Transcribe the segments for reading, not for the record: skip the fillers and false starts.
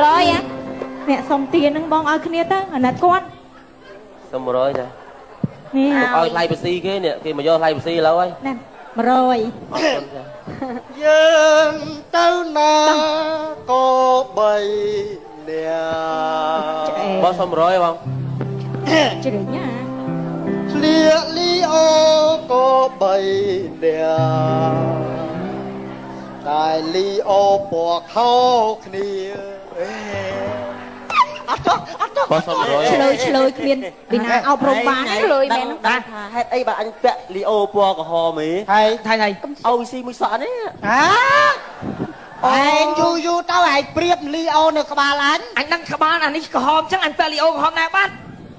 ร้อยอะ เนี่ยสมเตียนนึงบองเอาขึ้นเนี่ยตั้งอันนั้นก้อน 100จ้ะ นี่ เอาไล่ไปซีគេនេះគេមកយកไล่ไปซีแล้วเว้ย นั่น100 យើងទៅណាក៏បីអ្នក បងសុំ100បង ជ្រឹងណា ស្លៀកលីអូក៏បីអ្នកតែលីអូពណ៌ខោគ្នាអត់ចុះ បងសុំ100 ឆ្លើយគ្មានពីណាអប់រំបានឆ្លើយមែន បាទថាហេតុអីបើអញពាក់លីអូពណ៌ក្រហមហី ហើយ ថៃឲ្យស៊ីមួយសក់នេះ ហ៎ឯងយូរទៅឯងព្រៀបលីអូនៅក្បាលអញ anh đang khám án anh ấy có hòm chắc anh phải liều hòm này bắt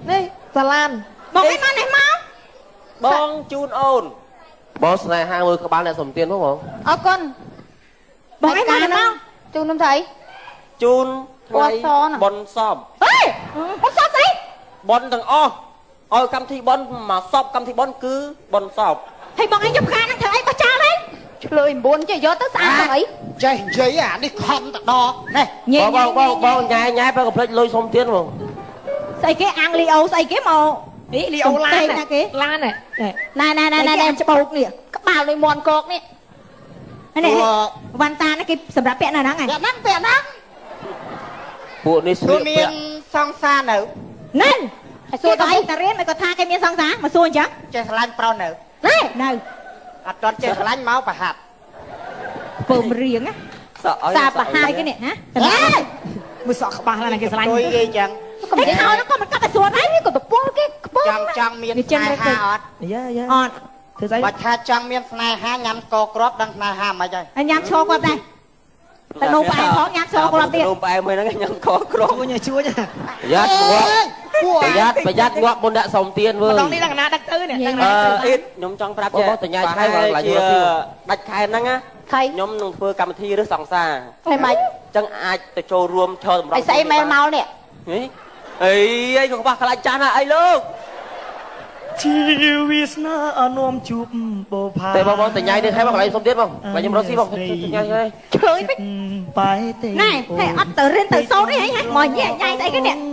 នេះសាឡាន បងឯងមកនេះមក បងជូនអូន បងស្នេហាមើលក្បាលអ្នកសុំទៀនផងបង អរគុណ បងឯងមកនេះមក ជូននំថៃ ជូនថ្ងៃបនសព ហេបងសោះស្អី បនទាំងអស់ឲ្យកម្មវិធីបនមកសពកម្មវិធីបនគឺបនសព ហើយបងឯងយកផ្កាហ្នឹងធ្វើអីបោះចោលហើយ ឆ្លើយ9ចេះយកទៅស្អាតទៅអី ចេះនិយាយអានេះខំតដនេះ ញ៉ែ បងញ៉ែញ៉ែបើកុំភ្លេចលុយសុំទៀនបង ស្អីគេអាំងលីអូស្អីគេមក ý liều Sùng lan tê này nè kìa. lan này ណែច្បោកនេះក្បាលដូចមន់កកនេះនេះវ៉ាន់តានេះគេសម្រាប់ពាក់នៅហ្នឹងហ៎ ពាក់ហ្នឹង ពួកនេះស្លៀ ទូ ក មា ពា ន ក់ សង្សារនៅ ហ្នឹងហើយសួរតើតារៀនមិនក៏ថាគេមានសង្សារមកសួរអញ្ចឹង ចេះស្រឡាញ់ប្រុសនៅ ណែនៅ អត់ទាន់ចេះស្រឡាញ់មកប្រហាត់ ពើមរៀងណា សក់ឲ្យ សាបហាយគេនេះណា mới sọ khám án này cái slime ទួយគេចឹង កុំគេឲ្យហ្នឹងក៏មិនកាត់តែសួរដែរវាក៏ទៅពលគេខ្ពស់ ចង់មានស្នេហាអត់ យ៉ាយ៉ា អត់ thế giấy បើថាចង់មានស្នេហាញ៉ាំស្ករគ្រាប់ដឹងស្នេហាមិនហើយ ហើយញ៉ាំឈរគាត់ដែរតែនោមផ្អែមផងញ៉ាំឈរគាត់ទៀត នំផ្អែមហ្នឹងញ៉ាំខក្រ chua nha chua nha ប្រយ័ត្នងាប់ប្រយ័ត្នងាប់មុនដាក់សុំទៀនវើ mà đong đi đằng nào đằng tư nè đằng អឺ nào អ៊ីតខ្ញុំចង់ប្រាប់ចេះ បងតញ៉ាយឆៃបងឡាញ់ ជា រស់ស៊ី ដាច់ខែហ្នឹងណា ថៃ ខ្ញុំនឹងធ្វើកម្មវិធីឬសង្សារ ហើយម៉េច អញ្ចឹងអាចទៅចូលរួមឈរសម្រាប់ ឯស្អីមែនមកនេះ ហីអីអីក៏ខ្វះខ្លាចចាស់ណាអីលោក ชีวิตน่าอนุมจูบโบพา តែបងតញ៉ាយនេះហើយបងកន្លែងសុំទៀនបងឡាញ់ខ្ញុំរស់ស៊ីបងតញ៉ាយហើយ ឆ្លើយពេក ไปเตะ ណែហើយអត់ទៅរៀនទៅសូត្រអីហ៎មកញ៉ាំញ៉ាំស្អីគេនេះ